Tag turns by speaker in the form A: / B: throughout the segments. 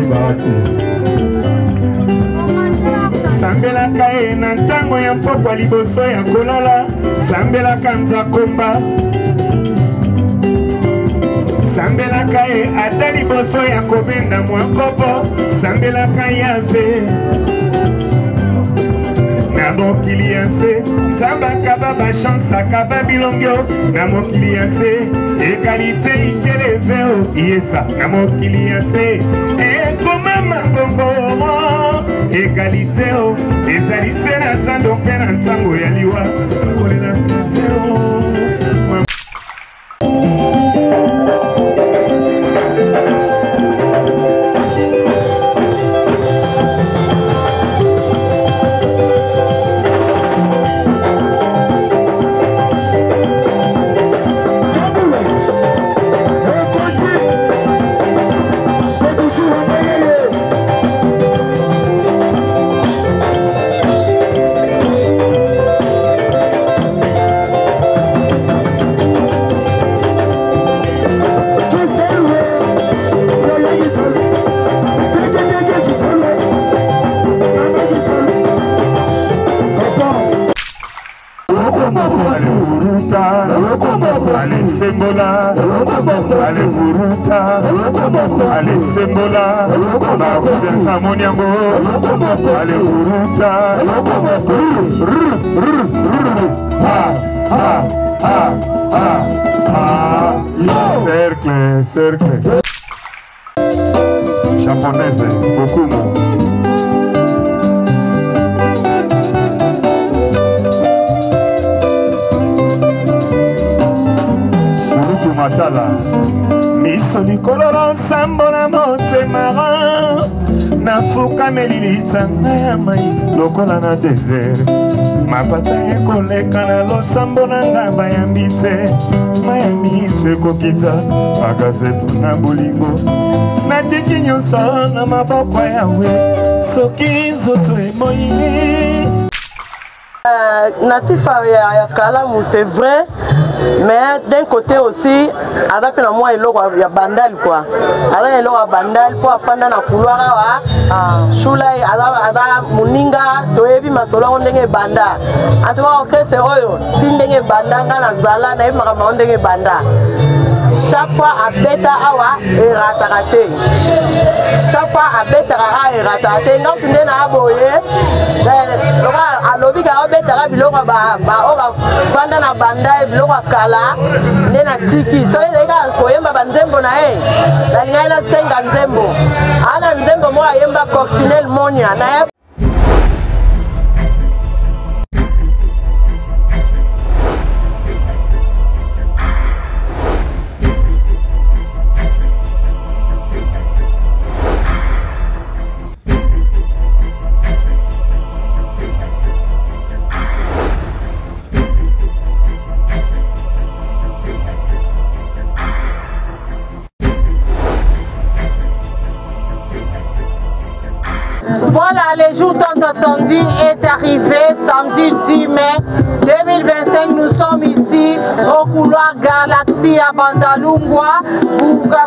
A: Barati. Sambelaka e na ntango ya mpokwa liboso ya kolala. Sambelaka nzakomba. Sambelaka e ata liboso ya kobenda mwa kopo. Sambelaka Yahvé. Na mokili ya nse nzamba akaba bachance akaba bilongo. Na mokili ya nse egalite ikeleve o yesa. Na mokili ya nse ekoma mabongo egalite o ezali se na zando mpe na ntango ya liwa kolela te o. Ale buruta, ale sembola, bakuda samoniango, ale buruta, cercle, cercle, japonaise, Bokumo. Matala miso likololo nsambo na motema nafuka melilita ya mai lokola na desert mapata ekoleka na losambo na nga bayambi te maya miso ekokita akasepo na bolingo natiki nyonso na maboko yawe soki nzoto emoyi.
B: Natif ya Kalamu, c'est vrai, mais d'un côté aussi, avec la moi il y a bandal quoi. Alors il y a bandal pour afanda na couloir shula ada muninga toebi masolo ondenge banda. En tout cas ok c'est oyo, sindenge banda ngana zala na ibi makama ondenge banda. Chaque fois à bêta awa et ratarate. Chaque fois à bêta et ratarate. Quand tu n'es pas boyé, à l'objet à bêta biloko ba oba banda na banda biloko kala ne na tiki. So les gars koyemba banzembo na la linga na senga nzembo. Ana nzembo mo ayemba coccinelle monia na.
C: Voilà, le jour tant attendu est arrivé, samedi 10 mai 2025. Nous sommes ici au couloir Galaxy à Bandalungwa.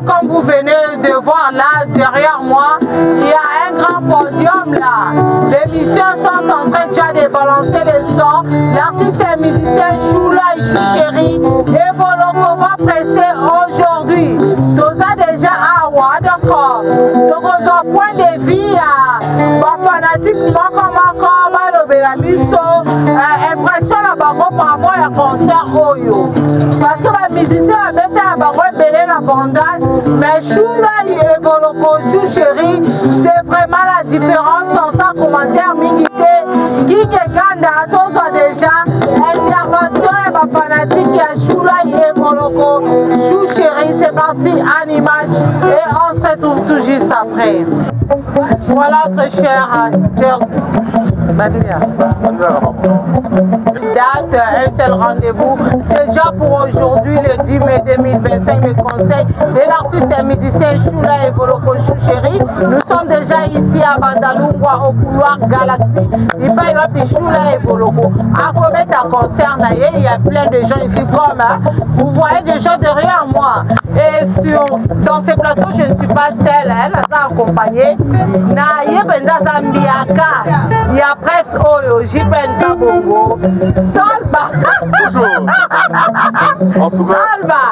C: Comme vous venez de voir là, derrière moi, il y a un grand podium là. Les musiciens sont en train déjà de balancer le son. L'artiste et musicien Choula et Chouchéri et Voloko va presser aujourd'hui. Tout ça déjà à Awa, d'accord. Donc on a point de vie à fanatique moko balobela biso impression na bango par rapport à concert oyo parce que les musiciens abeta ya bango ebele na bandal mais Choula et Voloko Chouchéri c'est vraiment la différence dans sa commentaire mingi te King Ganda tozwa déjà intervention ya bafanatique ya Choula et Voloko Chouchéri. C'est parti en image et on se retrouve tout juste après. Voilà, très chers sœurs. Date, un seul rendez-vous. C'est déjà pour aujourd'hui, le 10 mai 2025, le conseil de l'artiste et musicien Choula et Boloko Chouchéri. Nous sommes déjà ici à Bandalungwa au couloir Galaxy. Il va y avoir Choula et Boloko. À commettre un concert, il y a plein de gens ici comme vous voyez des gens derrière moi. Et dans ces plateaux, je ne suis pas seule, elle a accompagné. Il y a presse Oyo, Jipen Kabongo, Salba.
D: En tout cas,
C: Salba,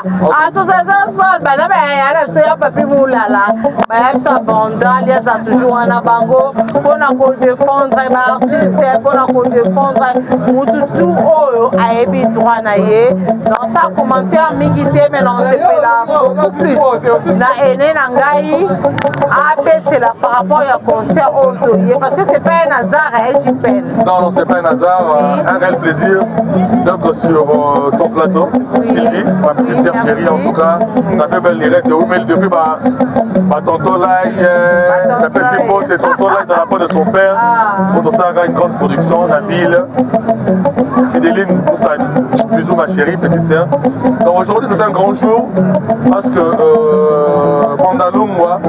C: association Salba, il y a Papi Moulala, il y a Banda, il y a toujours un abango, pour défendre l'artiste, pour défendre tout Oyo, a ébi droit naïe. Dans sa commentaire, Migité, mais non, c'est pas là, beaucoup plus. Na Ene Nangaï, c'est là par rapport au concert auto, parce que c'est pas un hasard, Jipen.
D: Non, non, c'est pas un hasard, un réel plaisir d'être sur ton plateau, Sylvie, ma petite sœur chérie, en tout cas, on a fait belle lirette, mais depuis ma tonton là, la PC Mote et tonton là dans la peau de son père, pour ça, une grande production, la ville, Fidéline, tout ça, bisous ma chérie, petite sœur. Donc aujourd'hui c'est un grand jour, parce que Bandalungwa,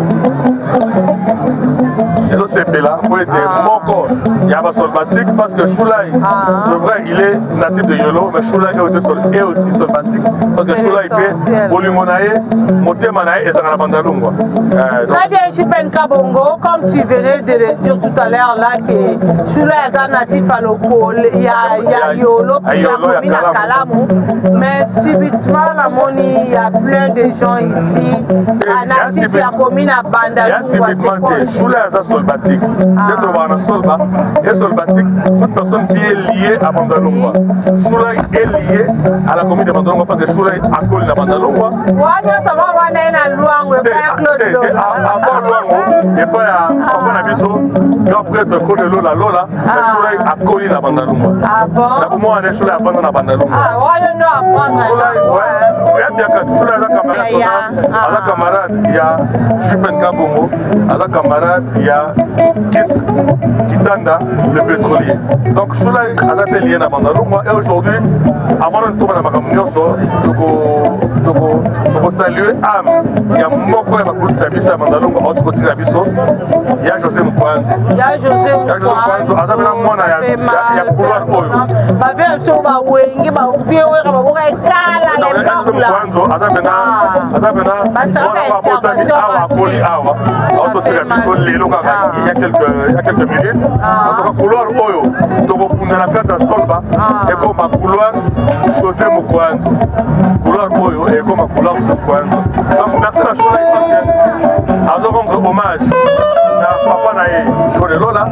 D: et donc c'est là, pour être moko, il y a ma solmatique, parce que Choulaï, c'est vrai, il est natif de Yolo, mais Choulaï est aussi solmatique, parce que Choulaï fait Volumonae, Motemanae et Zangana Bandalungwa.
C: Très bien, Jipen Kabongo, comme tu venais de le dire tout à l'heure, là, que Choulaï est un natif à Loko, il y a Yolo, il y a Komina Kalamou, mais subitement, la Moni, il y a plein de gens ici, à natif, il y a Komina Bandalungwa.
D: Choulaï est un solmatique. Et solmatique, toute personne qui est liée à Bandalungwa. Choulaï est lié à la commune de Bandalungwa parce que Choulaï a collé la Bandalungwa. Avant Luango, et pas à Abiso, après de Kodelo la Lola, Choulaï a collé la Bandalungwa.
C: Ah bon?
D: Pour moi, on est Choulaï abandonné la Bandalungwa.
C: Ah,
D: à la camarade, il y a Jipen Kabongo, à la camarade, il y a Kitanda, le pétrolier. Donc, Choulaï a la lié à Bandalungwa. Et aujourd'hui, avant de tomber dans ma communauté, je saluer Am. Il y a Moko et Makulu Tabiso à Bandalungwa, autre côté Tabiso. Il y a José Moukwanzo.
C: Il y a José Moukwanzo.
D: Il y a couloir Oyo. Il y a quelques minutes. Donc, couloir Oyo, donc la carte à Solba, et comme un couloir José Moukwanzo. Couloir Oyo, et comme un couloir Moukwanzo. Donc, merci à Choulaï parce que, à rendre hommage à Papa Naé, de Lola,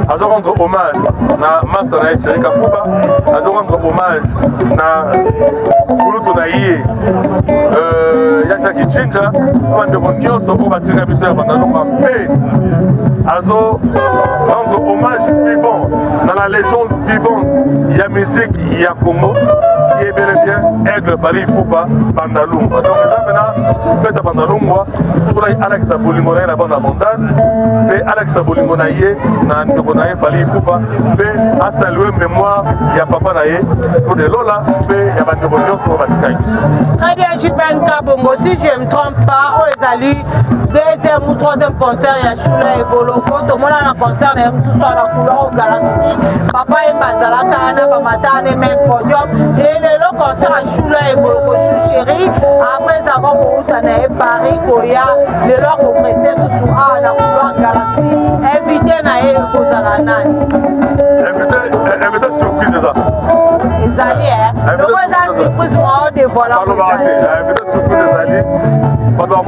D: à rendre hommage à Master Naé, Cherika Fouba, à rendre hommage à Kuluto Naé, Yachaki Chinja, quand on y a pour attirer à Bandalungwa, mais à rendre hommage vivant, dans la légende vivante, il y a musique, il y a Congo, qui est bel et bien Aigle Pali Poupa Bandalungwa. Donc, maintenant, faites à Bandalungwa, Choulaï Alex Abolimona, la bande abondante, et Alex Abolimona, Nandobonaye Fali Poupa, et à saluer mémoire, il y a Papa Naye, pour des Lola, et il y a Bandebonio sur Vatican.
C: Très bien, Jipen Kabongo, si je ne me trompe pas, aux alliés, deuxième ou troisième concert, il y a Choulaï et Boloko, tout le monde a un concert, mais tout ça, la couleur au Galaxy, Papa et Mazalaka, Anna, même podium, et le concert à Choulaï et Boloko Chouchéri, après avoir Moutanae, Paris, Koya, le leur compressé sous la couleur Galaxy, invité Nae Kozalanan.
D: Invité surprise déjà.
C: Les alliés, hein? Donc, on a surprise, moi, on dévoile.
D: Invité surprise des alliés. Pendant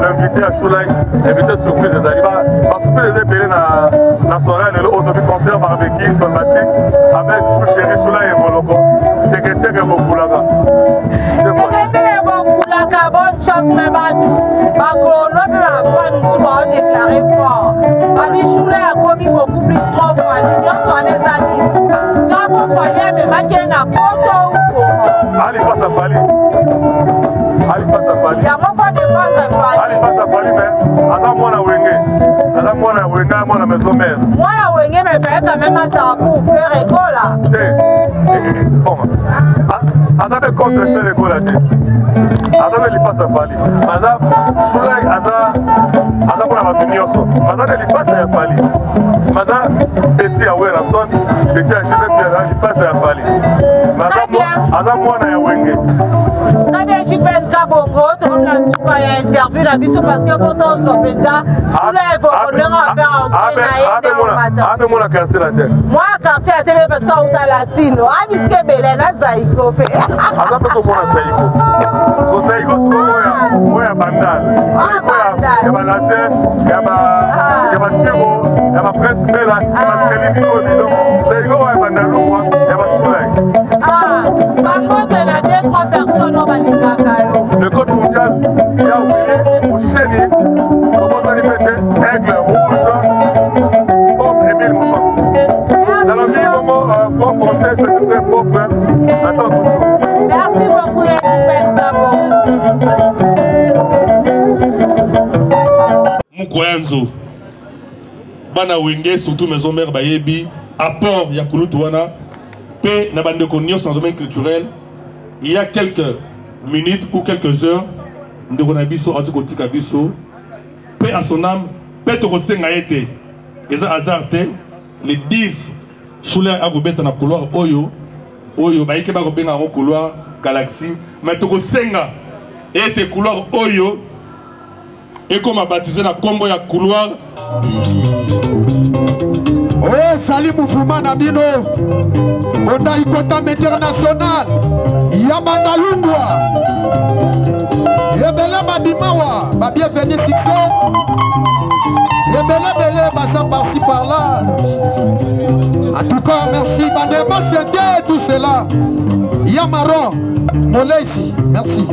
D: l'invité à Choulaï, invité surprise des alliés. Parce que les épées dans la soirée, le autobus concert barbecue somatique avec Chouchéri, Choulaï et Boloko. Teke beaucoup là-bas.
C: Bonne chance, mais nous déclaré fort. Ami Choulaï a commis beaucoup plus trop pour l'union soit des amis. Quand vous voyez, mais ma gueule n'a pas de
D: allez, passe à Bali. Allez, passe à Bali.
C: Il y a mon pas de vendre.
D: Allez, passe à Bali, mais attends, moi, la Wenge. Attends, moi, la Wenge, moi, la maison mère.
C: Moi, la Wenge, quand même ça pour faire école là.
D: Bon. Azabe contre faire l'école là. Azabe li passe à Fali. Azabe Choulay Azabe pour la matinioso. Azabe li passe à Fali. Azabe petit à Werason, petit à Chibé Pierre li passe à Fali. Azabe moi na ya Wenge.
C: Très bien, je pense qu'à Bongo, tout le monde a interview la biso parce que quand on s'en fait ça, Choulay va faire entrer
D: mon quartier la terre.
C: Moi quartier la terre parce qu'on est latino. Ah bisque Belena Zaïko fait.
D: Azabe so mona Zaïko. So Zaïko so moya bandal. Ya ba lancé, ya ba tiro, ya ba presse mela, ya ba selini ko bido. Zaïko wa bandal lo ya ba Choulay.
C: Ah, par contre la deux trois personnes on va les gagner.
D: Le code mondial, il y a oublié au chéni, comment ça lui fait aigle, rouge, pomme et mille mouvements. Dans le milieu moment, fort français, très très propre, attends toujours.
C: Merci beaucoup,
E: Mukwanzo, Bana Wenge, surtout Maison Mère Bayebi, apport Yakulutuana, paix na bande konyo dans le domaine culturel. Il y a quelques minutes ou quelques heures, nous avons biso, paix à son âme, paix au Senga été. Et ça hasardé, les 10 Choulay Agobet dans le couloir Oyo, Baïke Bagobet dans le couloir Galaxie, mais au Senga était couloir Oyo, et comme a baptisé la combo ya couloir.
F: Oh, salut mouvement Nabino, on a Ikotam international, Yamanda Lungwa, Yebele Madimawa, ma bienvenue succès, Yebele Bele, Bassa par-ci par-là. En tout cas, merci, Banema, c'était tout cela. Yamaro, Molé ici, merci.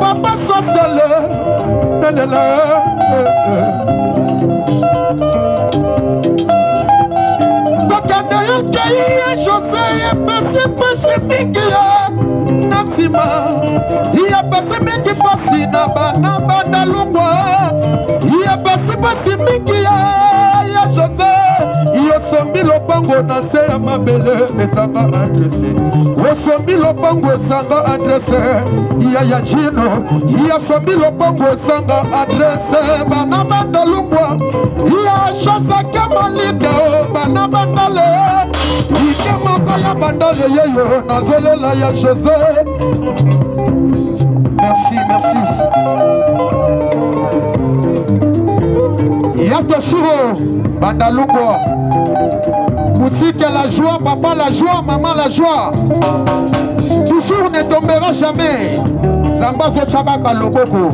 F: Papa soit seul. Sombi lopango na se ya mabele ezanga adresse. Sombi lopango ezanga adresse. Ya jino. Ya sombi lopango ezanga adresse. Bana banda lungwa. Ya shasa kemalite o bana bandale. Ike moko ya bandale yeyo nazolela ya José. Merci, merci. Ya toshiro banda lungwa. Musique la joie, papa la joie, maman la joie. Toujours ne tombera jamais. Zamba zo chabaka loboko.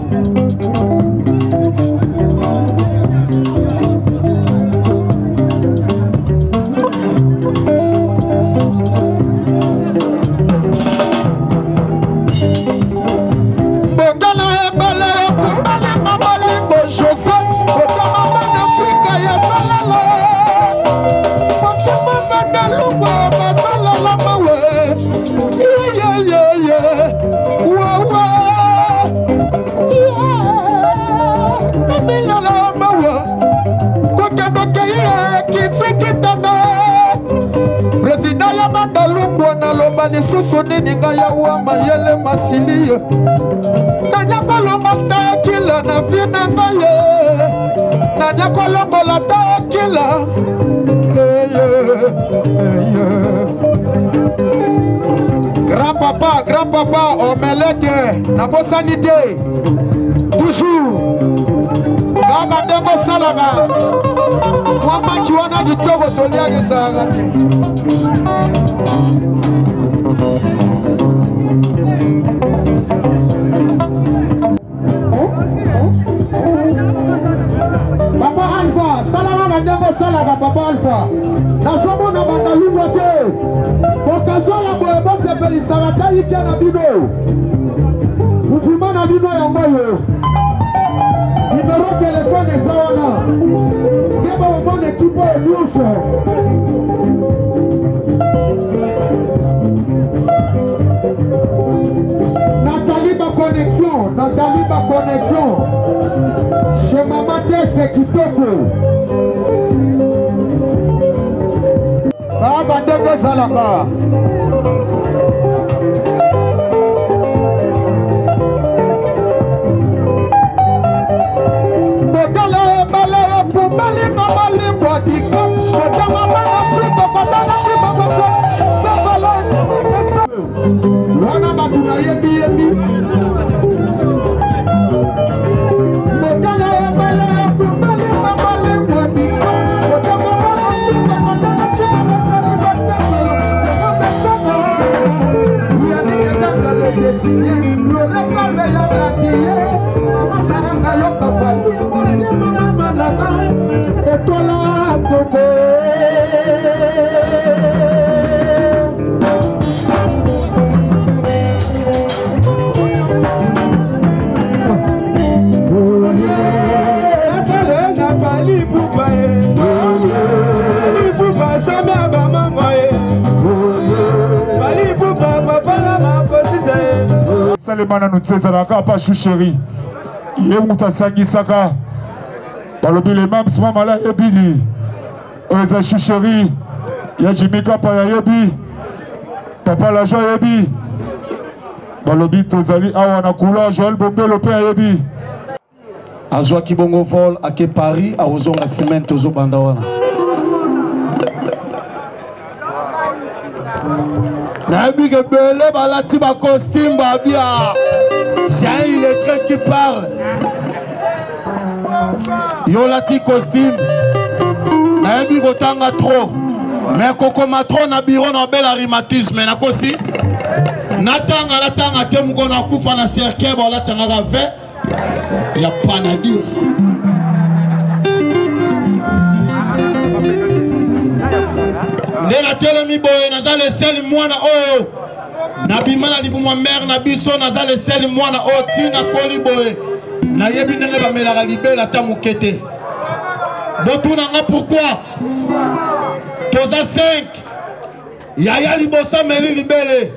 F: Ni susu nini nga ya uama yele masiliyo Nanya kolonga ta kila na vina nga ye Nanya kolonga la ta kila Grand papa, omelette, na bosanité Toujours Gaga dengo salaga Mwamba kiwana jitogo tolia gisagate Papa Alpha, salaga dengo salaga Papa Alpha Nasomo na bandalunga te Okaso ya boebo sepelisarata ike na bido Mouvement bino yango. Numéro de téléphone est là. Quel moment l'équipe est douce. Nathalie ma connexion. Chez Maman Tess Kitoko. Ah, bandege Zalaka. Salemana nous disait ça pas chouchéri. Yé mouta sangi saka. Balobi le mam sma mala ebili. Oza chouchéri. Ya Jimika pa ya yebi. Papa la joie yebi. Balobi tozali awa na kula Joël Bombe le père yebi.
G: Azwa kibongo vol ake Paris a ozonga ciment tozo bandawana. Nabi que belé balati ba costume babia. C'est il est très qui parle. Yolati costume. Nabi kotanga trop. Mais koko matron na bureau na bel rhumatisme na kosi. Natanga te mko na kufa na cercle ba la tanga ve. Ya pas na dire. Ndena telemi boye naza le sel mwana oyo nabima na libumwa mère na biso naza le sel mwana oyo tina koli boye nayebi ndenge bamelaka libela ta mokete botuna nga pourquoi toza 5 yaya libosa meli libele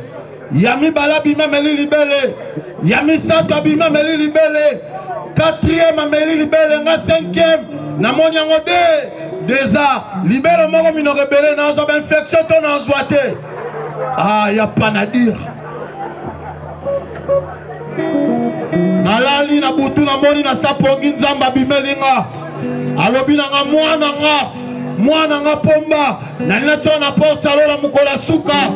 G: ya mibala bima meli libele ya misato abima meli libele 4e ameli libele nga 5e namoni yango déjà libéro moko mino rebelle na zo ben infection to na zoate ah ya pas na dire nalali na butu na moni na sapongi nzamba bimelinga alobi na nga mwana nga pomba na nina tona porte alola mukola suka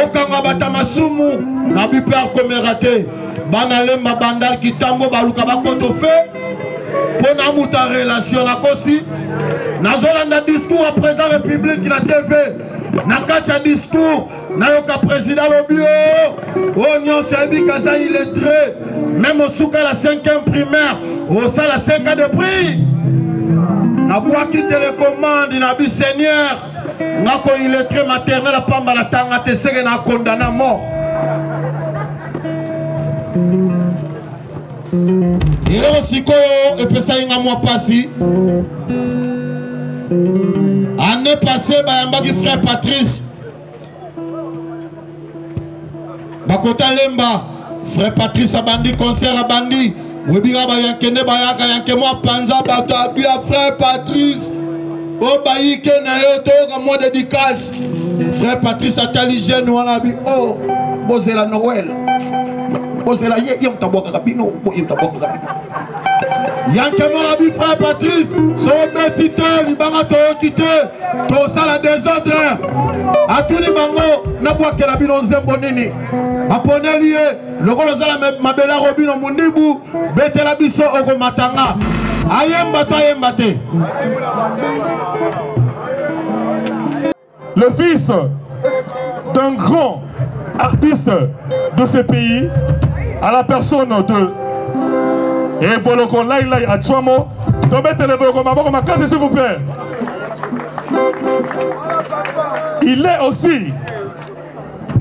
G: okanga bata masumu na biper komerate bana lemba bandal kitambo baluka bakoto fe pona muta relation na kosi nazolanda discours à président république na TV na kacha discours na yoka président lobio o nyonso ebi kaza illettré même au souka la 5e primaire au ça la 5 ans de prix na boaki télécommande na bi seigneur ngako illettré maternel la pamba la tanga te sege na condamné à mort. Il est aussi et puis ça y a moi passé. Année passée, bayambaki frère Patrice. Bakota Lemba, frère Patrice a bandi concert a bandi. Webira bayankene bayaka yanke moi panza bata bia frère Patrice. O bayike na yo to mo dédicace. Frère Patrice a tali jeune wana bi oh bozela Noël. Bozela ye mtaboka kabino bo mtaboka kabino. Yankemo abi frère Patrice, son betité, libanga to kité, to sala désordre. Atuni bango, na bwa kela bino nzembo nini. Apone lié, le rôle zala mabela robino mundibu, betela biso oko matanga. Ayemba to ayemba te.
E: Le fils d'un grand artiste de ce pays, à la personne de et Voloko Laïlaï à Chouamo, tombez le Voloko Maboko Makasi s'il vous plaît. Il est aussi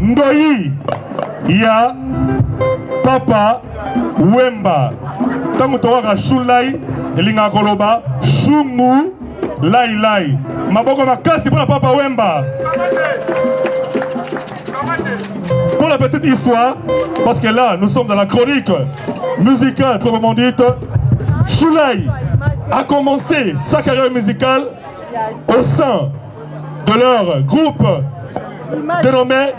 E: Ndoyi, il y a Papa Wemba. Tango toka Shulai elinga koloba Shungu Lai Lai. Maboko makasi pour la Papa Wemba. Pour la petite histoire, parce que là nous sommes dans la chronique musicale proprement dite, Shulai a commencé sa carrière musicale au sein de leur groupe dénommé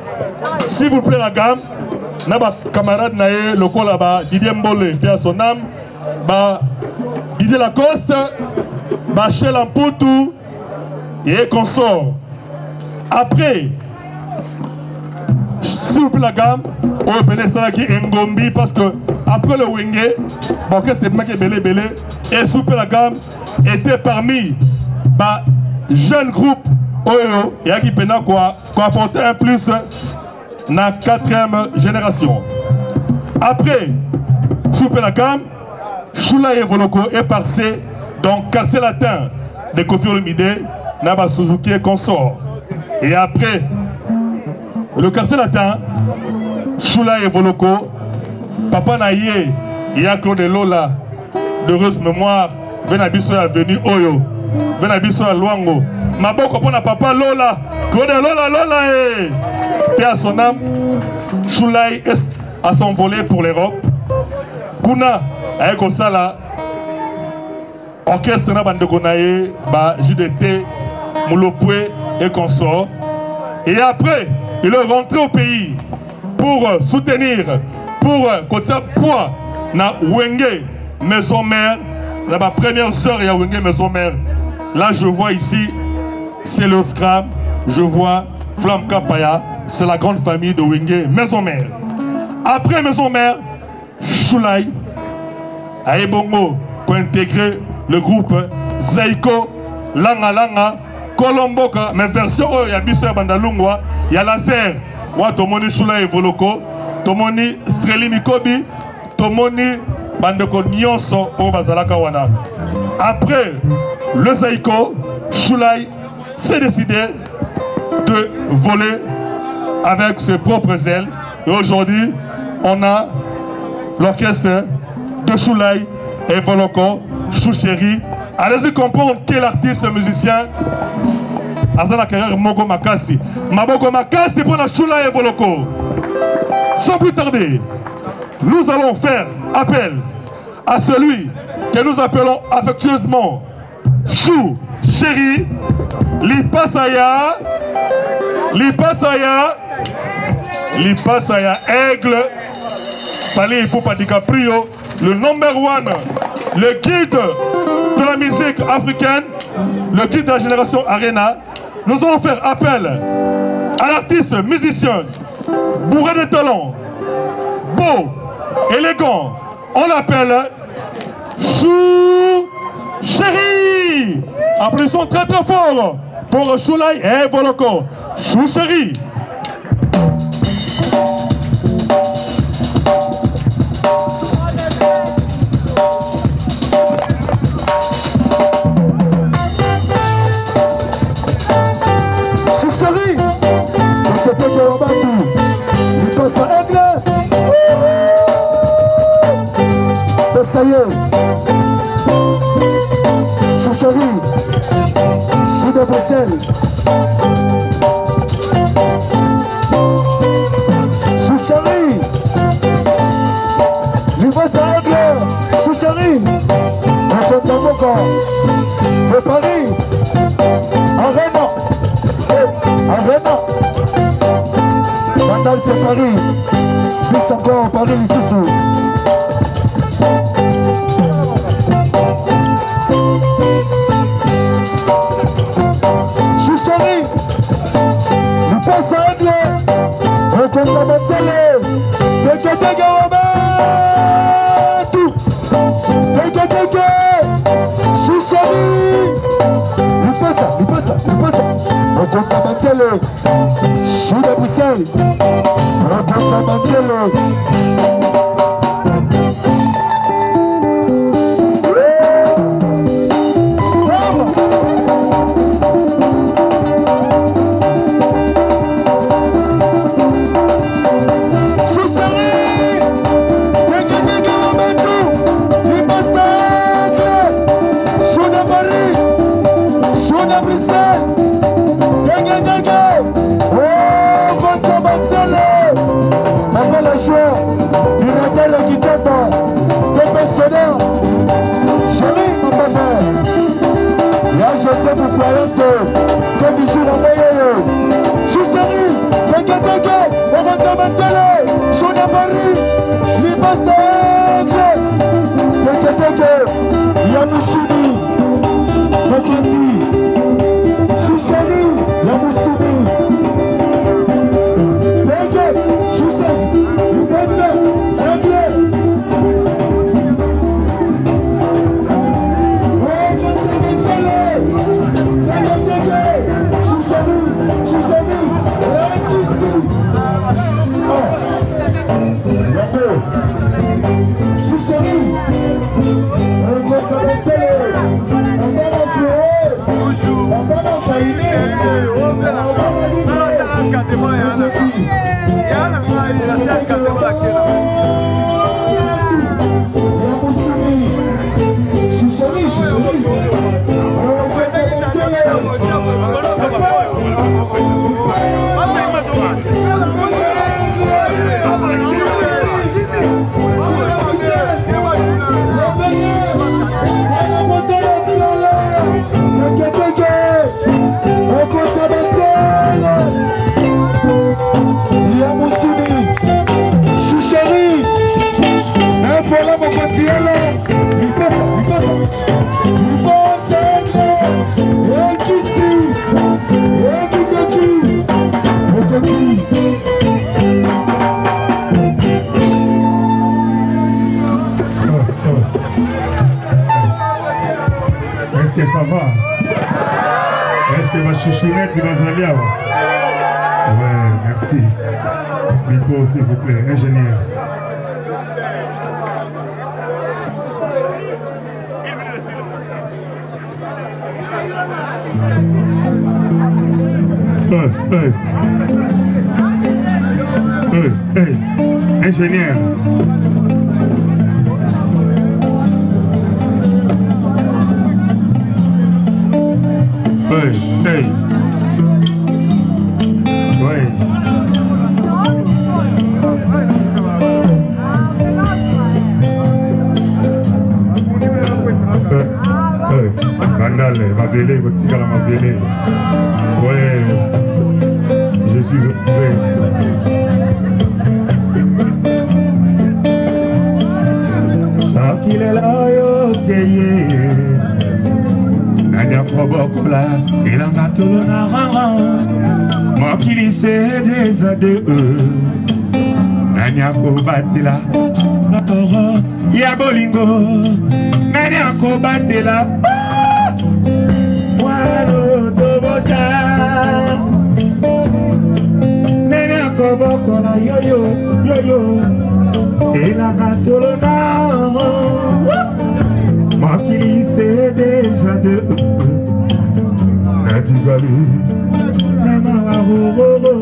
E: S'il vous plaît la gamme. Naba camarade nae loko là-bas Didier Mbole puis à son âme ba Didier Lacoste ba Shela Mputu et consort. Après s'il vous plaît la gamme on peut ça qui Ngombi parce que après le Wenge bon qu'est-ce que c'est belé belé et s'il vous plaît la gamme était parmi ba jeune groupe Oyo et qui pena quoi apporter un plus na 4e génération. Après, Soupe la Cam, Shulai Evoloko est passé dans le quartier latin de Kofi Olomide, Naba Suzuki et consort. Et après, le quartier latin, Shulai Evoloko, Papa Naye, Claude Lola, d'heureuse mémoire, Venabiso est venu Oyo, Venabiso à Luango. Maboko pour Papa Lola, Claude Lola et à son âme, Shulai a s'envolé pour l'Europe. Kuna avec Osala, orchestre na bande konaye, JDT, Moulopoué et consort. Et après, il est rentré au pays pour soutenir, pour côté poids na Wenge maison mère, la première sœur et à Wenge maison mère. Là je vois ici, c'est le Scram, je vois Flamme Kapaya. C'est la grande famille de Wenge, maison mère. Après maison mère, Shulai a Ebongo pour intégrer le groupe Zaiko, Langa Langa, Kolomboka, mais version il y a Bisseur Bandalungwa, il y a Laser, Tomoni Shulai Evoloko, Tomoni Streli Mikobi, Tomoni Bandeko Nyonso au Bazalaka Wana. Après le Zaiko, Shulai s'est décidé de voler avec ses propres ailes. Et aujourd'hui, on a l'orchestre de Shulai et Voloko, Chouchéri. Allez-y comprendre quel artiste musicien a la carrière Mogo Makasi. Maboko Makasi pour la Shulai et Voloko. Sans plus tarder, nous allons faire appel à celui que nous appelons affectueusement Chou Chéri Lipasaya. Lipasaya Aigle, Palais Poupa DiCaprio, le number 1, le guide de la musique africaine, le guide de la génération Arena. Nous allons faire appel à l'artiste musicien, bourré de talent, beau, élégant. On l'appelle Chou Chéri. Applaudissons très très fort pour Shulai et Voloko. Chou Chéri. Chou Chéri. Il passe à Aigle. Ça y est. Chou Chéri. Chou de Bruxelles. Chou Chéri. Il passe à Aigle. Chou Chéri. On compte en Moka. De Paris. Arena. Arena. Bandal c'est Paris. Bis encore Paris Lissoussou. Chou Chéri. Il passe à Aigle. On compte en Montelle. Deke tout. Deke. Chou Chéri. Il passe. On compte en Montelle. Chou de Bruxelles. On compte en Montelle.
A: Est-ce que ça va? Est-ce que ma chouchounette va aller? Ouais, merci. Micro, s'il vous plaît, ingénieur. Ingénieur. Bandale, ma bélé, votre tigre ma bélé. Ouais, je suis occupé. Ça qu'il est là, ok, Nadia Kobokola, il en a tout le narara. Moi qui lycée des ade, Nadia Kobatila, Natoro, Yabolingo, Nadia Kobatila, Wano Toboka, Nadia Kobokola, yo, il en a tout le narara. Moi qui lycée déjà de Nadigali Namaroro.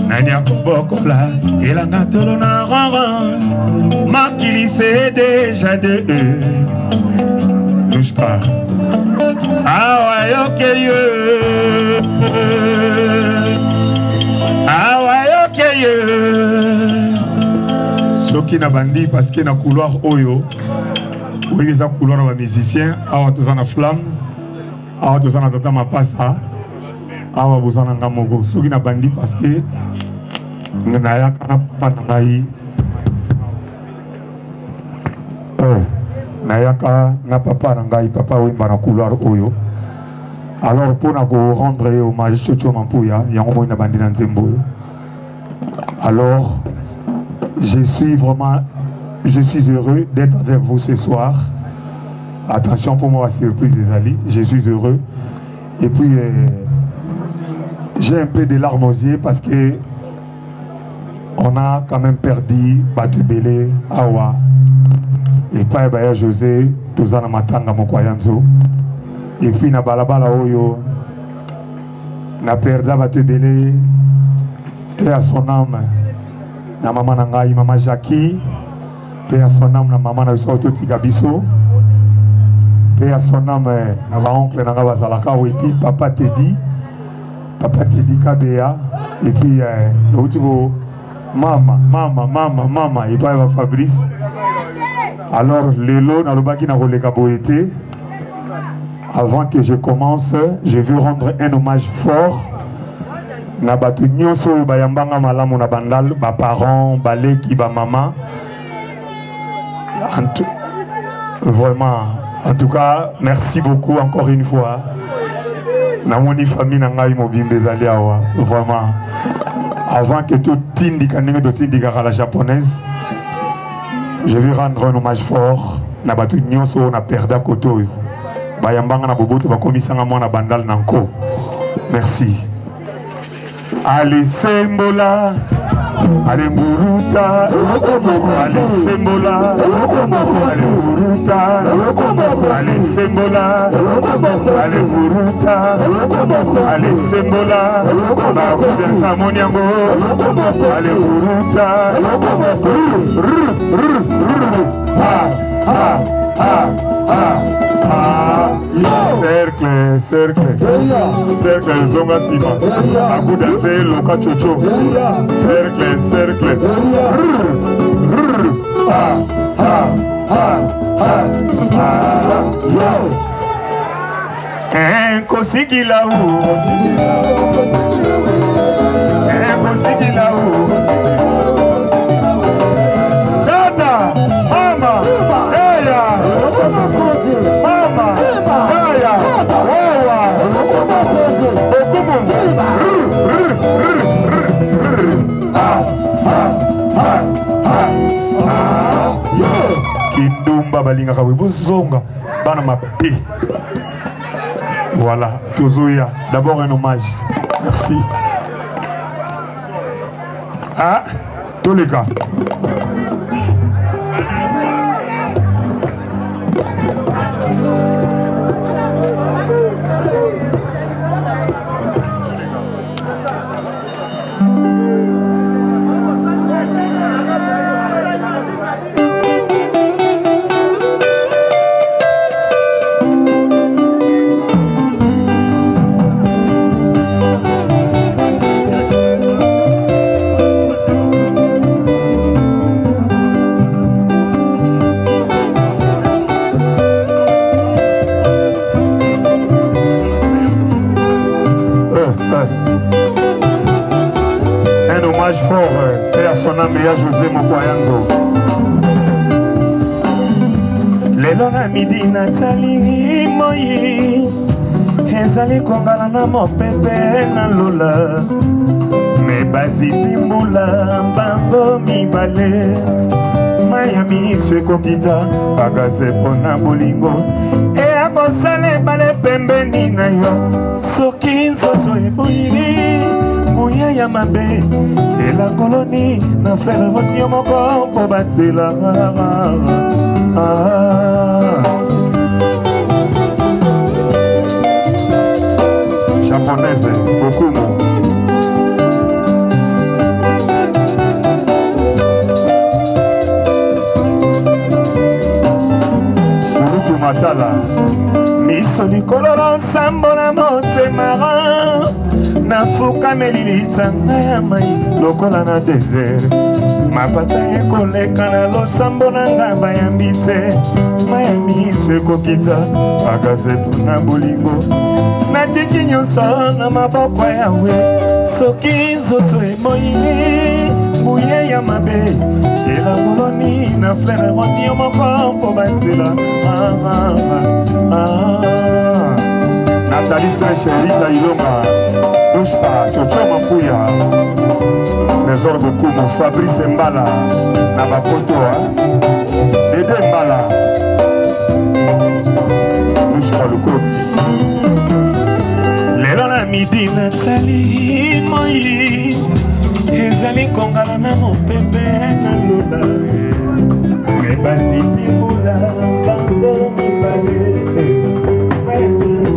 A: Nanya Kobokola, il a gâté le narara. Ma qui lycée déjà de eux. Nushka. Ah ouais, ok, ah ouais, ok, ce qui n'a bandi parce qu'il y a un couloir oyo. Oui, il y a un couloir de musiciens. Ah, tous en a flamme. Ah, tous en a tata ma passa. Awa bozana ngamogo soki na bandi parce que nayaka na papa ngai nayaka na papa ngai papa wimba na couloir oyo alors pour na ko rendre hommage Chocho Mampuya yango mo na bandi na nzembo alors je suis heureux d'être avec vous ce soir. Attention pour moi surprise les alliés, je suis heureux et puis j'ai un peu de larmes aux yeux parce que on a quand même perdu Batubele Awa
F: et pas Baya José tozana matanga mokwayanzo et puis na balabala oyo na perda batebele paix à son âme na maman nangai maman Jackie paix à son âme na maman na biso totika biso paix à son âme na ba oncle nanga bazalaka et puis papa Teddy Kabea et puis le outiko Mama, et pas Fabrice. Alors, Lélo, Nalobaki Naroleka Boété. Avant que je commence, je veux rendre un hommage fort. Nabatu Nyoso, Bayambanga Malamu Nabandal, ba parents, Baleki, ba maman. Vraiment, en tout cas, merci beaucoup encore une fois. Namoni famille Nangai Mobimbe Zaliawa. Vraiment. Avant que tout t'indique à la japonaise, je vais rendre un hommage fort. Nabatu Nyoso na perda koto. Bayambanga na boboto ba komisanga mwana bandal nanko. Merci. Allez Sembola, allez Muruta, allez Sembola, allez Muruta, allez Sembola, allez Muruta, allez Sembola, Bakuda Samoniango, allez Muruta, cercle, zonga sima, Bakuda se loka chocho, cercle, Kosigila Tata, mama, Yaya, Wawa, Kindumba balinga kawe bozonga bana mape. Voilà, Tozoya, d'abord un hommage. Merci. Ah, tous les cas. José Mokwayanzo. Lelo na midi Nathalie Moyi ezali kongana na mopepe na lola me basi pimbula mbambo mibale Miami se kokita bagase pona bolingo e akosale bale pembeni na yo soki nzoto eboyi Mouya ya mabe et la colonie na frère Rosio moko po batela japonaise beaucoup Murutu Matala miso likololo sambo na motema Nafuka melilitanga ya mai lokola na desert mapata ekoleka na losambo na ngamba ya mbite Miami se kokita bagase pona bolingo natiki nyonso na maboko yawe soki nzoto emoyi mbuye ya mabe ela koloni na frère Rosio moko po batela Nathalie Srechelita Ilonga Douchpa, Chocho Mapuya Trésor beaucoup, mon Fabrice Mbala Nabakotoa Dede Mbala Douchpa le côte Lelo na midi Nathalie Moyi ezali kongala na mopepe na lola
A: basipimula bango mibale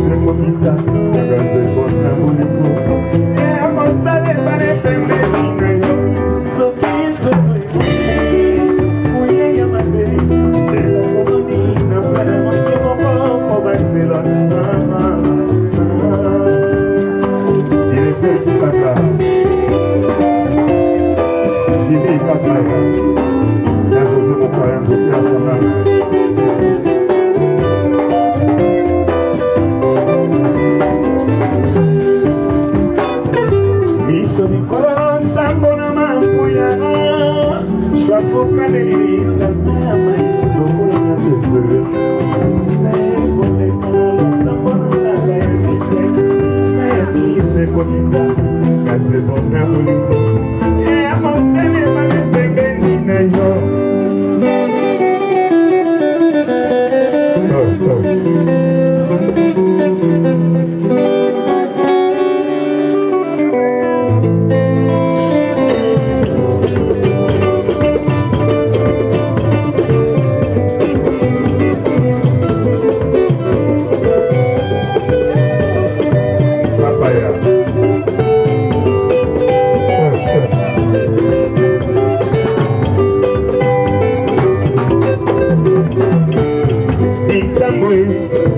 A: sekomita agazekona moliko amosale bale pembeni na yo soki nzoto kuyeya mabe elakomoni na fala mosi moko po banzela ilefekikaka jili kakaya nazoze mokoya nzote asangana miso mikolo nsambo na mampuyana shwafokaneliliza mayama lokola na bebe sekolekana losambo na nanga ya mite nayaki sekolinga kasebona molingo eyamosele bane pembeni na yo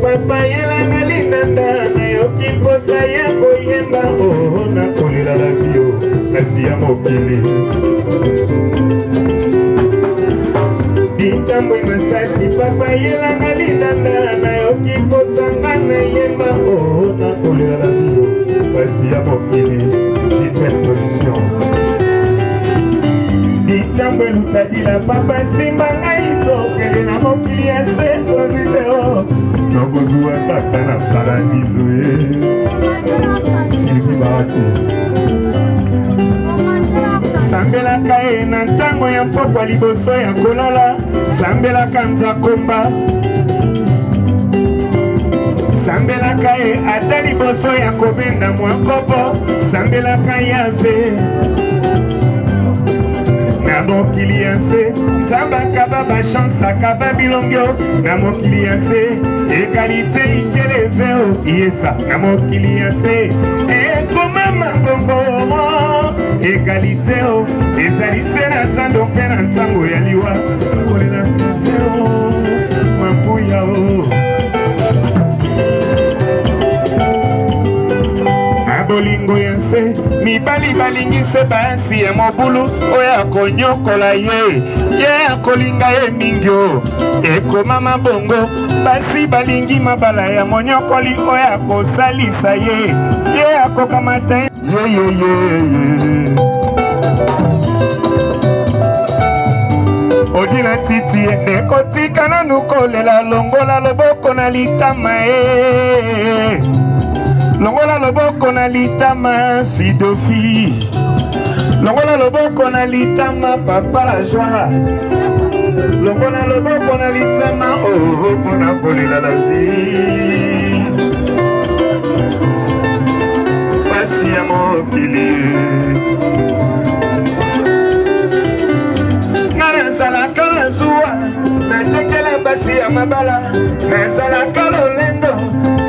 A: papa yela nalindanda nayoki mposa ya koyemba oo nakolela la bio kasi ya mokili bitambwe masasi papa yela nalindanda nayoki mposa nga nayemba oo nakolela la bio kasi ya mokili jipel position bitambwe lutadila papa simba ngai tokele na mokili ya se kozizeo nokozwa kaka na paradiso ye Sylvie Bahati sambelaka ye na ntango ya mpokwa liboso ya kolala sambelaka nzakomba sambelaka ye ata liboso ya kobenda mwa kopo sambelaka yave na mokili ya nse nzambe akaba bachance akaba bilongio na mokili ya nse ekalite ikeleveo iyesa na mokili ya nse ekoma mambongo ekalite o ezali se na zando mpe na ntango ya liwa kolela te o mambuya o bolingo ya nse mibali balingi se basi ya mobulu oyo akonyokola ye akolinga ye mingi o ekoma mabongo basi balingi mabala ya monyokoli oyo akosalisa ye akokamata ye odila titi ende kotika nanu kolela longola loboko na litama longola loboko na litama fidofi longola loboko na litama papa la joie longola loboko na litama oh pona kolela la vie pasi ya mokili nazalaka na zuwa natekela basi ya mabala nazalaka lolendo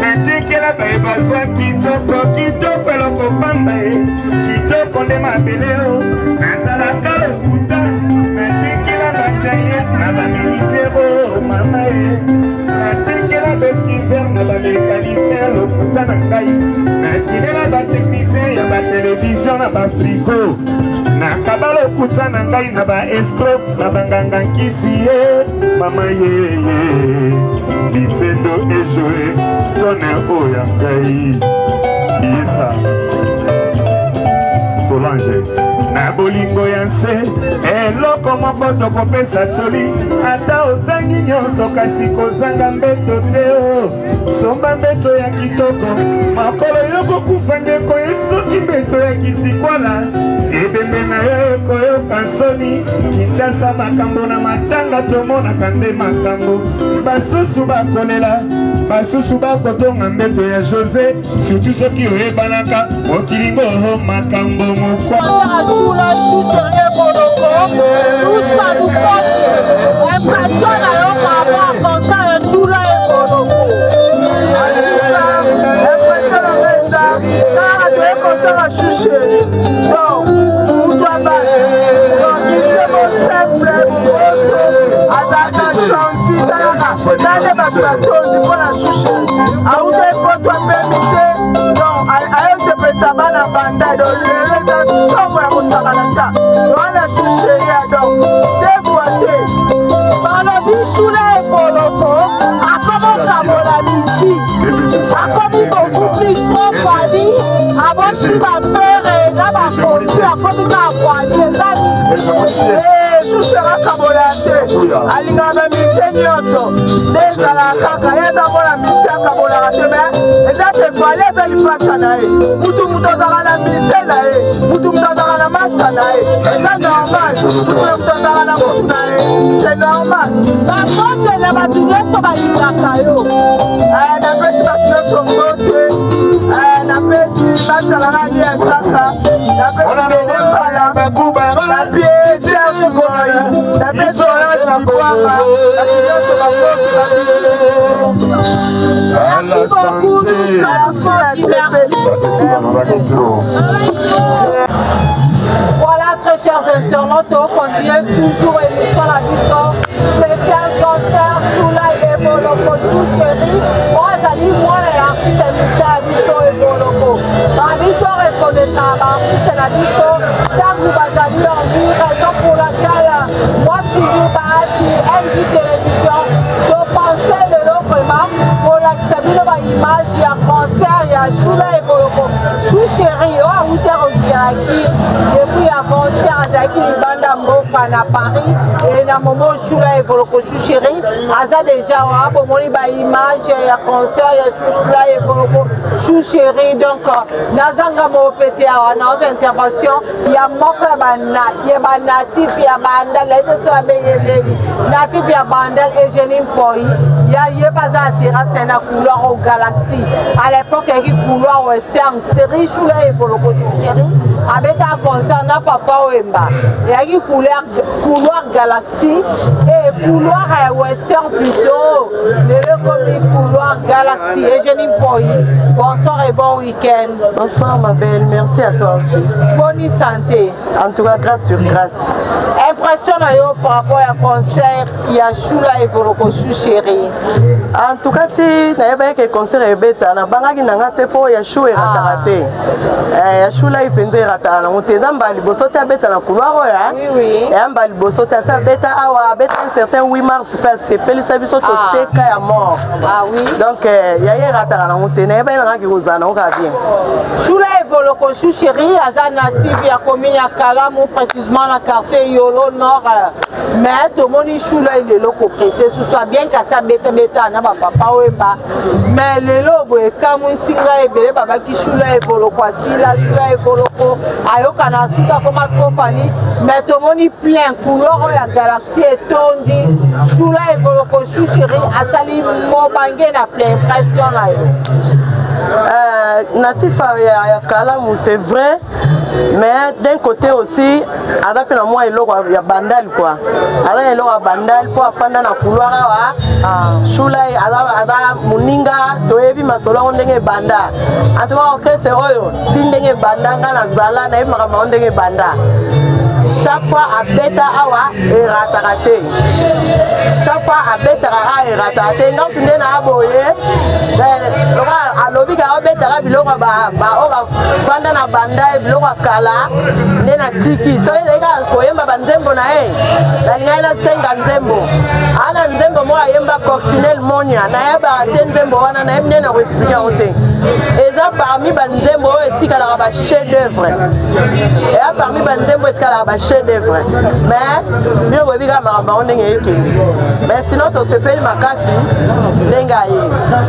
A: natekela baye bazwa kitoko eloko pamba ye kitoko nde mabele o nazalaka lokuta natekela bataye na bamilisero mama ye natekela beskiver na bamekanisien lokuta na ngai nakilela bateknisien ya batelevizio na bafrigo nakaba lokuta na ngai na baescro na banganga nkisi ye mama ye lisendo ejoe stone oya ngai yesa Solange na bolingo ya nse eloko moko tokopesa toli ata ozangi nyonso kasi kozanga mbeto te o somba mbeto ya kitoko makolo yokokufa ndeko esoki mbeto ya kitikwala ebembe na yo ekoyoka nsoni Kinshasa makambo na matanga tomonaka nde makambo basusu bakolela basusu bakotonga mbeto ya José surtout soki oyebanaka mokilingo makambo mokwa
C: touche pas nous porte impression à l'homme à voir comme ça et tout là et bon. Si ma peur est là, ma conduite, à côté de la voiture, les amis. Je serai cabolate. Alinga me misenyoso. Déjà la kaka, y'a d'abord la mission cabolate. Mais, et ça te fallait, ça lui passe à naïe. Moutou moutozara la mission naïe. Moutou moutozara la masse naïe. C'est normal. Moutou moutozara la moutou naïe. C'est normal. La faute de la matinée sur ma ligne. La petite matinée sur mon na pesi basalaka ni ezaka na pesi nebala na piesi ya shikoi na pesi oya shikwaka na kiyoto bakoki Voilà, très chers internautes, on continue toujours émission la distance spécial concert Choula et Boloko Chouchéri. Moi, j'allais moi les artistes émission à distance et Boloko. Ma victoire est connue à l'artiste la distance. Quand vous allez en vie, raison pour laquelle moi, si vous battez MJ Télévision, je pensais le lot vraiment pour l'accepter de l'image, il y a concert, il y a Choula et Boloko Chouchéri, oh, où t'es retiré. Depuis avant-hier, Azaki Libanda Mboka na Paris et na Momo Choula et Boloko Chouchéri. Aza déjà, on a pour moi image, il y a concert, il y a Choula et Boloko Chouchéri. Donc, Nazanga Mopete, on a une intervention. Il y a Moka Bana, il y a Natif, il y a Bandal, il y a Natif, il y a Bandal et Jenim Poi. Il y a pas à terrasse, c'est un couloir au Galaxy. À l'époque, il y a un couloir western. C'est riche Choula et Boloko Chouchéri. Avec un concert, n'a papa Wemba. Il y a eu couloir Galaxy et couloir western plutôt. Le comique couloir Galaxy. Et Jenny Poi. Bonsoir et bon week-end.
B: Bonsoir ma belle, merci à toi aussi.
C: Bonne santé.
B: En tout cas, grâce sur grâce.
C: Impression par rapport à concert, il y a Choula et Boloko Chouchéri.
B: En tout cas, si tu as un concert et bêta, na bangaki nanga te po ya Chou et ratarate. Ya Choula et pende ratara. On te zamba liboso te bêta na couloir ya.
C: Oui oui.
B: Et amba liboso te sa bêta awa bêta un certain 8 mars passe pelisa biso to teka ya mort.
C: Ah oui.
B: Donc ya ratara na on te na ba nanga ki kozana on ka bien.
C: Choula et Boloko Chouchéri, aza natif ya commune ya Kalamu, précisément dans le quartier Yolo Nord. Mais tout le monde Choula il est loko pressé, ce soit bien qu'à sa bêta na papa Wemba. Mais le lobo est comme singa et belé baba qui Choula et Boloko asila, Choula et Boloko ayoka na suka comme trop fali. Mais tout le monde plein couloir la Galaxy et tondi. Choula et Boloko Chouchéri asali mobange na plein impression na yo.
B: Natif ya Kalamu, c'est vrai, mais d'un côté aussi, avec moi il y a bandal quoi. Alors il y a bandal pour afanda na couloir Choula ada muninga toebi masolo ondenge banda. En tout cas, ok c'est oyo, si ndenge banda ngana zala na ibima kama ondenge banda. Chaque fois à bêta awa et ratarate. Chaque fois à bêta et ratarate. Non tu n'es pas aboyé. Alors alobi ka bêta biloko ba banda na banda biloko kala nena tiki. So ega koyemba banzembo na dalinga na senga nzembo. Ana nzembo mo ayemba coccinelle monia na yeba nzembo wana na yemne na expliquer ote. Eza parmi banzembo etika la ba chef d'œuvre. Et parmi banzembo etika la chef d'œuvre. Mais bien webi ka maramba ondenge yeke. Mais sinon to se paye makasi lenga ye.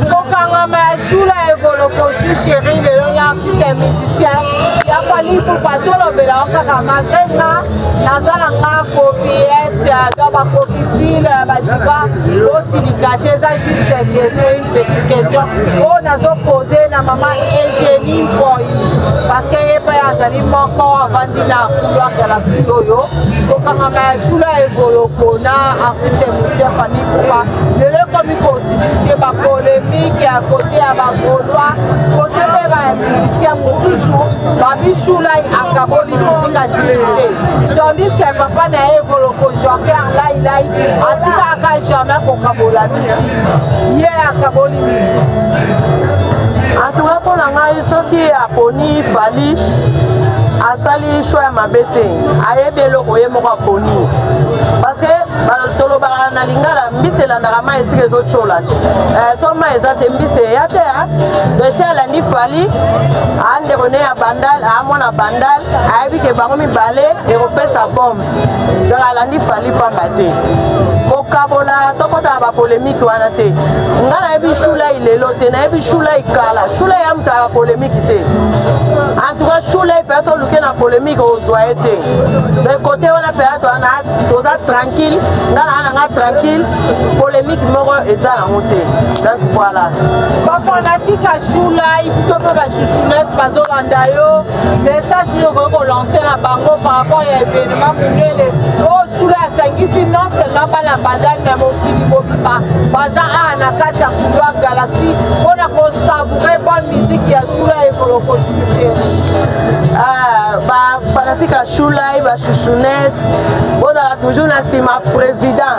C: Kokanga ma Choula et Boloko chéri le long artiste et musicien ya fali pour pas tout le bela kaka malgré na nazala nga copiette dans ma copie fil badiva aussi ligaté ça juste une petite question on a posé na maman Eugénie Boy parce que il pas azali moko avant dina couloir galaxie loyo ko kanga ma chula evoloko na artiste et musicien fali pour le comme aussi cité ba polémique à côté à ba Gaulois côté ba musicien mosusu ba bichula akaboli musique à diffuser tandis que papa na evoloko joker là atika aka jamais ko kabola musique ye akaboli musique
B: en tout cas pour la ngai soki aponi fali asali choix mabe te ayebi eloko ye moko aponi parce que tolobaka na lingala mbisi elandaka mai esika ezotyola te so mai eza te mbisi eya te desi alandi fali andeko ne ya bandal aamona bandal ayebi ke bango mibale ekopesa bombe donc alandi fali pamba te kokabola tokota na bapolémike wana te nga nayebi shulai lelo te nayebi shulai kala shulai ya moto ya polémike te en tout cas shulai mpe soluke na polémike ozwa ye te mais côté wana mpe toza tranquille nga na nga tranquille polémique moko eza nango te donc voilà
C: bafanatique ya shulai to mpe bachouchounette bazolanda yo message nini okoki kolance na bango par rapport ya événement monene oyo shulai asangisi non seulement bana bandali me mokili mobimba baza awa na kati ya couloir galaxie mpona kosavoure bonne musique ya shulai ekoloko chuchere
B: bafanatique ya shulai bachouchounette bozala toujours na nsima président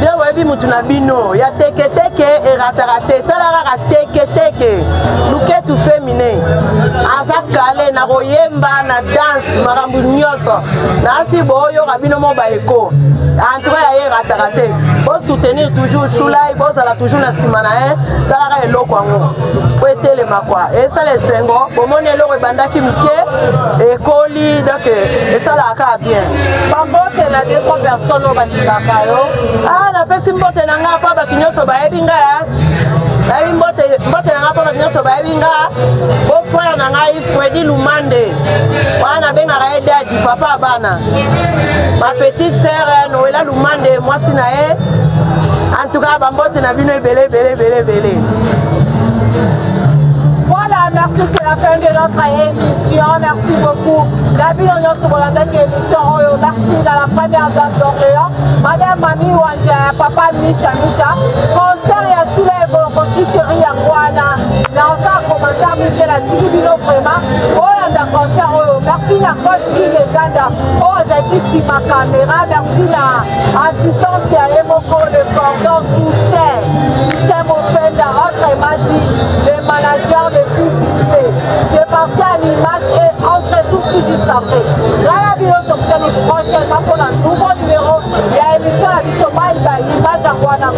B: bien boyebi mutu na bino ya teketeke erataka te tala kaka teketeke luketu femine aza kale na koyemba na danse makambo nyonso nasi boyoka bino mo baeko en tout cas ya ye erataka te bosoutenir toujours shulai bozala toujours na nsima na ye talaka eloko yango po etelema kwa esala esengo bomoni eloko ebandaki moke ekoli donc esalaka kaka bien
C: bambote na 200 personnes oyo balingaka yo
B: napesi mbote na nga mpo bato nyonso bayebi nga nayebi mbote na nga mpo bato nyonso bayebi nga po frère na ngai Fredi Lumande wana nabengaka ye dadi papa ya bana ma petite sœur Noela Lumande mwasi na ye en tout cas bambote na bino ebele ebele.
C: Voilà, merci, c'est la fin de notre émission. Merci beaucoup. La ville de notre émission, merci à la première dame d'Orléans, Madame Mami Wanja, Papa Misha. Concert et à Chula et Bolokochi, chérie Yangwana. Dans un commentaire, Michel a dit Bino vraiment. Oh, la concert, merci la coach qui est Ganda. Oh, j'ai ici ma caméra. Merci la assistance et à Emoko, le cordon, tout c'est mon frère, autrement dit, le manager de c'est parti à l'image et on se retrouve tout juste après. Dans la vidéo, donc prochainement pour un nouveau numéro. Il y a une émission à l'image à Guana.